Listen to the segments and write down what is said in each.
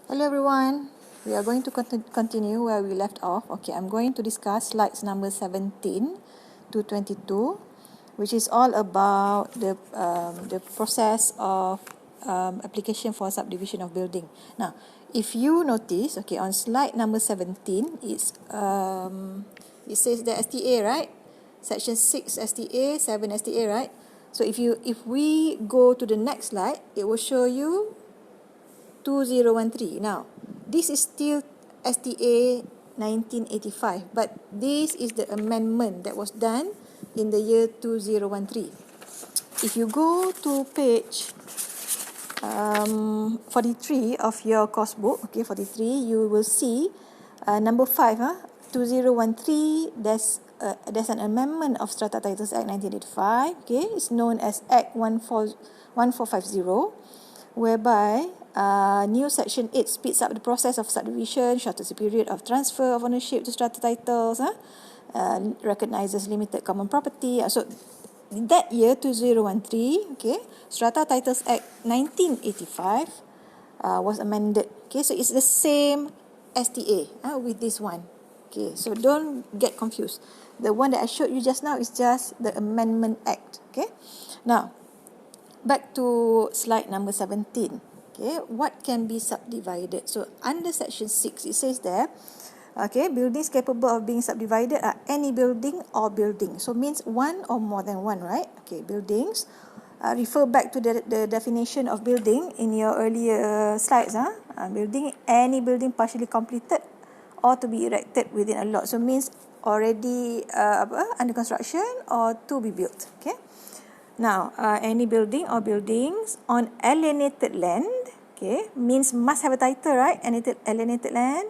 Hello everyone, we are going to continue where we left off. Okay, I'm going to discuss slides number 17 to 22, which is all about the process of application for subdivision of building. Now, if you notice, okay, on slide number 17, it says the STA, right? Section 6 STA, 7 STA, right? So if we go to the next slide, it will show you 2013. Now, this is still STA 1985, but this is the amendment that was done in the year 2013. If you go to page 43 of your course book, okay, 43, you will see number 5, 2013, there's an amendment of Strata Titles Act 1985, okay, it's known as Act 1450, whereby new section 8 speeds up the process of subdivision, shortens the period of transfer of ownership to strata titles, recognizes limited common property. So that year 2013, okay, Strata Titles Act 1985 was amended. Okay, so it's the same STA with this one. Okay, so don't get confused. The one that I showed you just now is just the Amendment Act. Okay, now back to slide number 17. Okay, what can be subdivided? So under section 6, it says there, okay, buildings capable of being subdivided are any building or building. So means one or more than one, right? Okay, buildings. Refer back to the definition of building in your earlier slides. Building, any building partially completed or to be erected within a lot. So means already under construction or to be built. Okay. Now, any building or buildings on alienated land, okay, means must have a title, right? Alienated land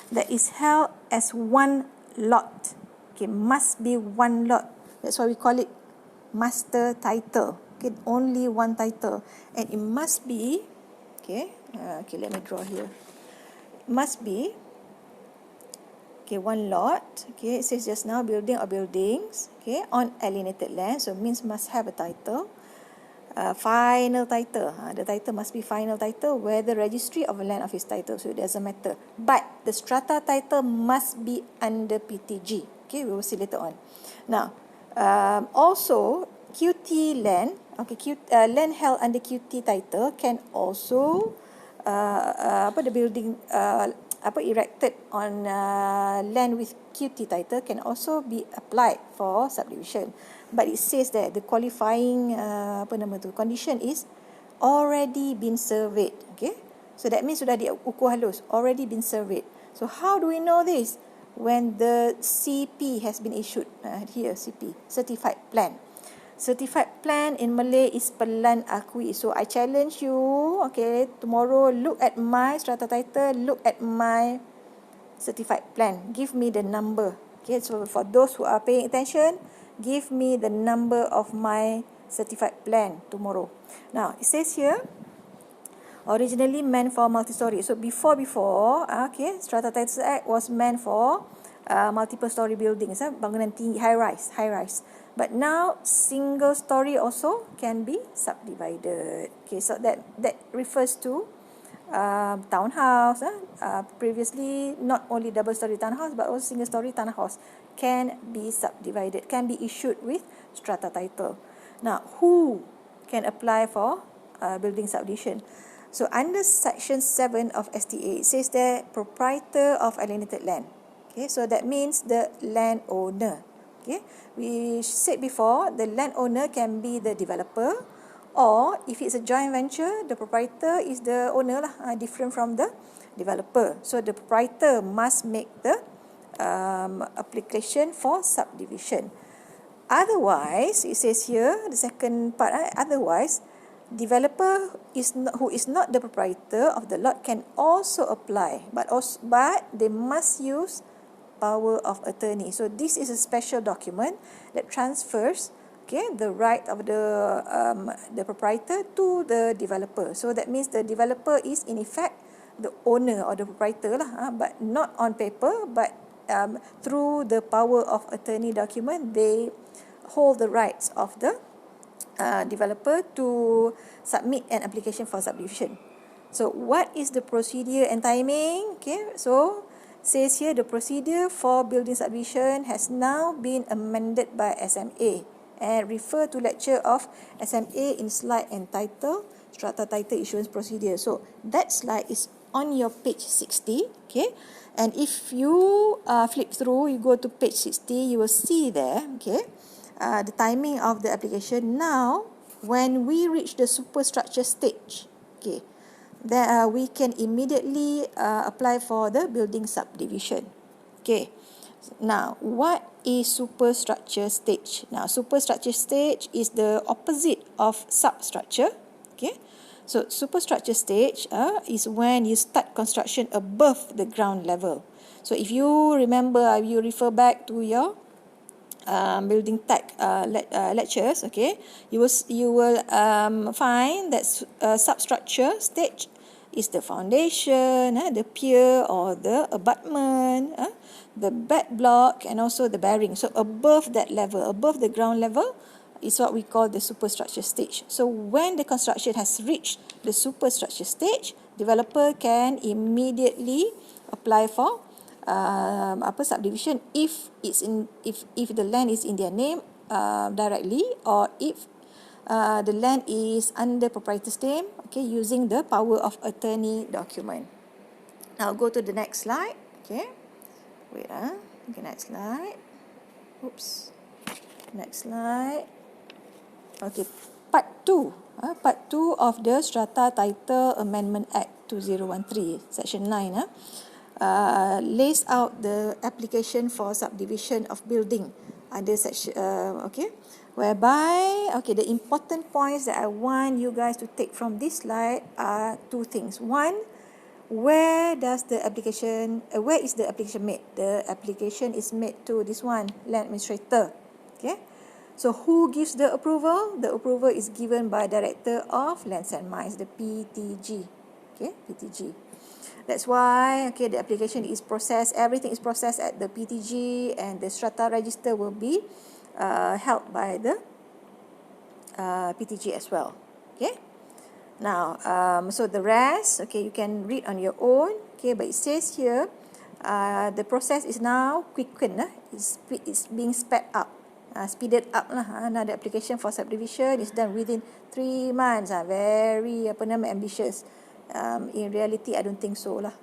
that is held as one lot. Okay, must be one lot. That's why we call it master title. Okay, only one title, and it must be, okay, let me draw here. It must be, okay, one lot. Okay, it says just now building or buildings, okay, on alienated land, so means must have a title. Final title, the title must be final title where the registry of a land office title, so it doesn't matter. But the strata title must be under PTG. Okay, we will see later on. Now, also QT land, okay, land held under QT title can also the building erected on land with QT title can also be applied for subdivision. But it says that the qualifying condition is already been surveyed. Okay, so that means sudah diukur halus, already been surveyed. So how do we know this? When the CP has been issued, here CP, certified plan. Certified plan in Malay is pelan akui. So I challenge you, okay, tomorrow look at my strata title, look at my certified plan. Give me the number. Okay, so for those who are paying attention, give me the number of my certified plan tomorrow. Now, it says here, originally meant for multi-story. So before, okay, Strata Titles Act was meant for multiple story buildings, bangunan tinggi, high rise. But now single story also can be subdivided. Okay, so that refers to townhouse. Previously, not only double story townhouse but also single story townhouse can be subdivided, can be issued with strata title. Now, who can apply for building subdivision? So under section 7 of STA, it says there proprietor of alienated land. Okay, so that means the landowner. Okay, we said before the landowner can be the developer, or if it's a joint venture, the proprietor is the owner lah, different from the developer. So the proprietor must make the application for subdivision. Otherwise, it says here, the second part, otherwise, developer who is not the proprietor of the lot can also apply, but they must use power of attorney. So this is a special document that transfers, okay, the right of the proprietor to the developer. So that means the developer is in effect the owner or the proprietor lah, but not on paper, but through the power of attorney document, they hold the rights of the developer to submit an application for subdivision. So what is the procedure and timing? Okay, so says here the procedure for building subdivision has now been amended by SMA and refer to lecture of SMA in slide entitled Strata Title Issuance Procedure. So that slide is on your page 60. Okay, and if you flip through, you go to page 60, you will see there, okay, the timing of the application. Now, when we reach the superstructure stage, okay, then we can immediately apply for the building subdivision. Okay. Now, what is superstructure stage? Now, superstructure stage is the opposite of substructure. Okay. So, superstructure stage is when you start construction above the ground level. So, if you remember, you refer back to your building tech lectures, okay, you will find that substructure stage is the foundation, the pier or the abutment, the bed block, and also the bearing. So above that level, above the ground level, is what we call the superstructure stage. So when the construction has reached the superstructure stage, developer can immediately apply for subdivision if the land is in their name directly, or if the land is under proprietor's name, okay, using the power of attorney document. Now go to the next slide. Okay, wait okay, next slide. Oops, next slide. Okay, part 2. Part 2 of the Strata Title Amendment Act 2013, Section 9. Lays out the application for subdivision of building under section, okay, whereby, okay, the important points that I want you guys to take from this slide are two things. One, where is the application made? The application is made to this one, land administrator. Okay, so who gives the approval? The approval is given by Director of Lands and Mines, the PTG. Okay, PTG. That's why, okay, the application is processed, everything is processed at the PTG, and the strata register will be held by the PTG as well. Okay. Now, so the rest, okay, you can read on your own. Okay, but it says here, the process is now quickened. It's being sped up, speeded up lah. Now the application for subdivision is done within 3 months. Very ambitious. In reality, I don't think so lah.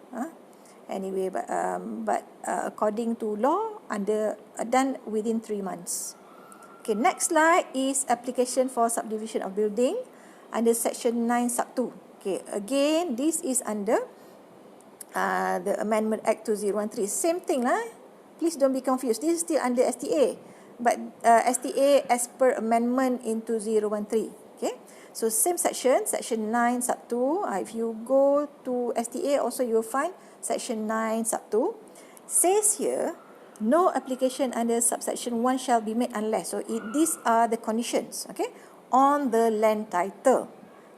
Anyway, but according to law, done within 3 months. Okay, next slide is application for subdivision of building under Section 9 Sub 2. Okay, again, this is under the Amendment Act 2013. Same thing lah. Please don't be confused. This is still under STA, but STA as per amendment in 2013. Okay. So same section, Section 9 Sub 2. If you go to STA, also you will find Section 9 Sub 2. Says here, no application under subsection 1 shall be made unless. So these are the conditions, okay, on the land title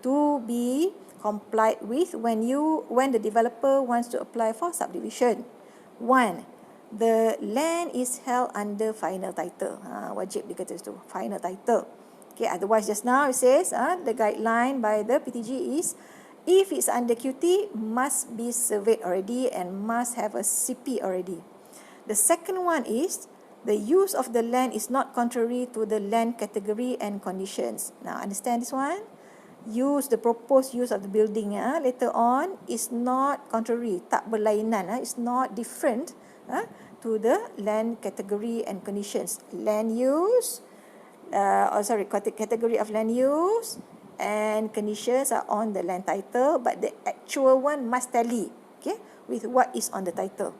to be complied with when the developer wants to apply for subdivision. 1, the land is held under final title. Wajib dikata itu, final title. Okay, otherwise just now it says the guideline by the PTG is if it's under QT, must be surveyed already and must have a CP already. The second one is the use of the land is not contrary to the land category and conditions. Now understand this one? The proposed use of the building later on is not contrary, tak berlainan, it's not different to the land category and conditions. Land use, category of land use and conditions are on the land title, but the actual one must tally, okay, with what is on the title.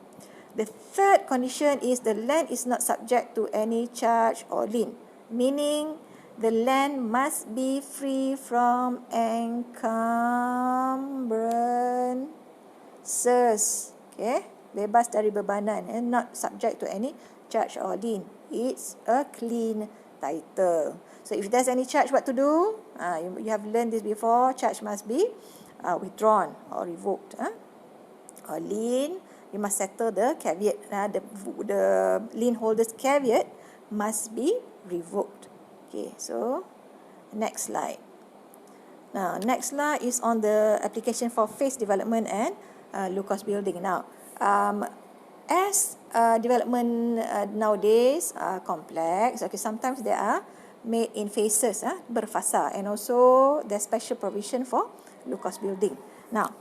The third condition is the land is not subject to any charge or lien, meaning the land must be free from encumbrances, okay, bebas dari bebanan and not subject to any charge or lien. It's a clean title. So if there's any charge, what to do? You have learned this before. Charge must be withdrawn or revoked. Or lien, you must settle the caveat. The lien holder's caveat must be revoked. Okay, so next slide. Now, next lah is on the application for phase development and low-cost building. Now, as development nowadays are complex, okay, sometimes they are made in phases, berfasa, and also there's special provision for low-cost building. Now,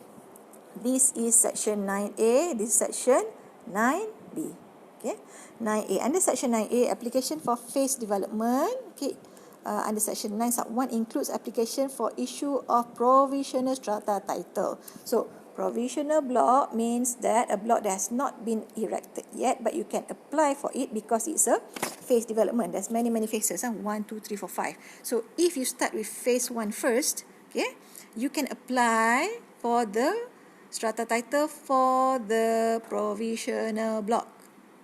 this is section 9A, this is section 9B. Okay, 9A. Under section 9A, application for phase development, okay, under section 9 sub 1 includes application for issue of provisional strata title. So, provisional block means that a block that has not been erected yet, but you can apply for it because it's a phase development. There's many phases, 1, 2, 3, 4, 5. So, if you start with phase 1 first, okay, you can apply for the strata title for the provisional block.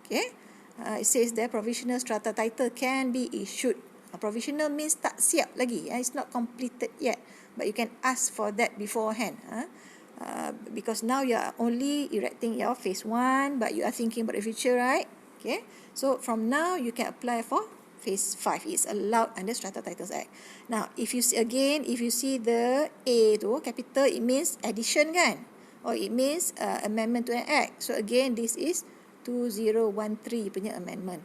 Okay, it says there provisional strata title can be issued. Provisional means tak siap lagi, it's not completed yet, but you can ask for that beforehand, because now you are only erecting your phase 1, but you are thinking about the future, right? Okay, so from now you can apply for phase 5. It's allowed under Strata Titles Act. Now, if you see again, if you see the A tu capital, it means addition kan, or it means amendment to an act. So again, this is 2013 punya amendment.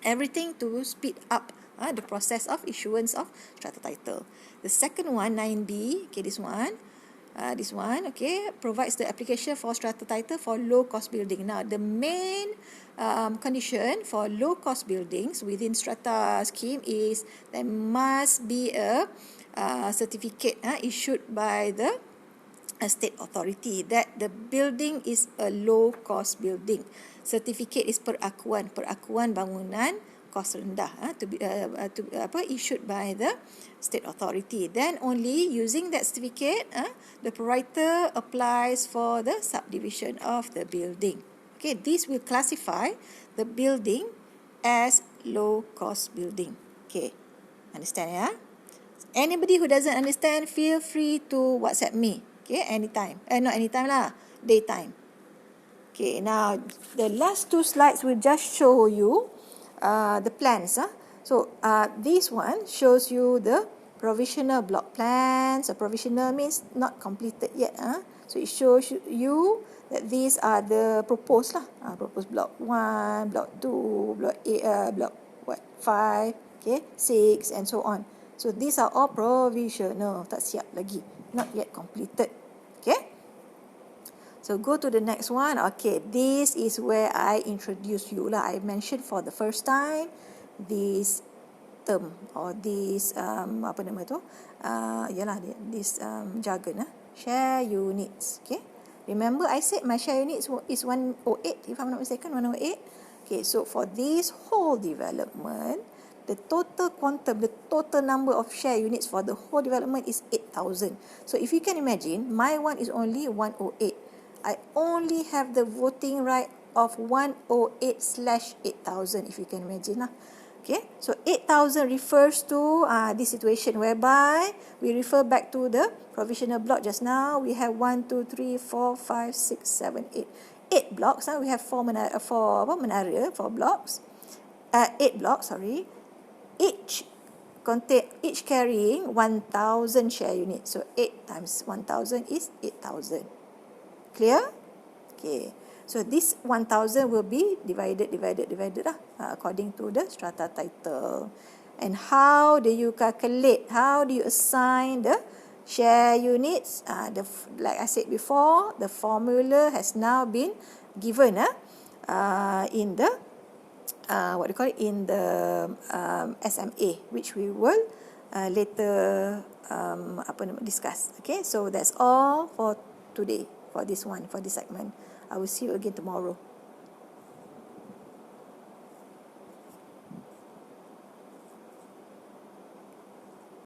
Everything to speed up the process of issuance of strata title. The second one, 9B, okay, this one, okay, provides the application for strata title for low-cost building. Now, the main condition for low-cost buildings within strata scheme is there must be a certificate issued by the state authority that the building is a low-cost building. Certificate is perakuan bangunan kos rendah issued by the state authority. Then only using that certificate, the proprietor applies for the subdivision of the building. Okay, this will classify the building as low-cost building. Okay, understand, yeah? Anybody who doesn't understand, feel free to WhatsApp me. Okay, anytime. Not anytime lah, daytime. Okay, now the last 2 slides will just show you the plans. So this one shows you the provisional block plans. So provisional means not completed yet. So it shows you that these are the proposed proposed block 1, block 2, block 8, block 5, okay, 6 and so on. So these are all provisional, tak siap lagi, not yet completed. Okay. So go to the next one. Okay, this is where I introduce you lah. I mentioned for the first time this term or this apa nama tu? This jargon share units. Okay. Remember I said my share units is 108 if I'm not mistaken, 108. Okay, so for this whole development, the total quantum, the total number of share units for the whole development is 8,000. So if you can imagine, my one is only 108. I only have the voting right of 108/8,000, if you can imagine lah. Okay, so 8,000 refers to this situation whereby we refer back to the provisional block just now. We have 1, 2, 3, 4, 5, 6, 7, 8. 8 blocks. We have 4 blocks. 8 blocks, sorry. Each carrying 1,000 share units. So 8 times 1,000 is 8,000. Clear? Okay. So this 1,000 will be divided according to the strata title. And how do you calculate? How do you assign the share units? Like I said before, the formula has now been given in the in the SMA, which we will later discuss. Okay, so that's all for today, for this segment. I will see you again tomorrow.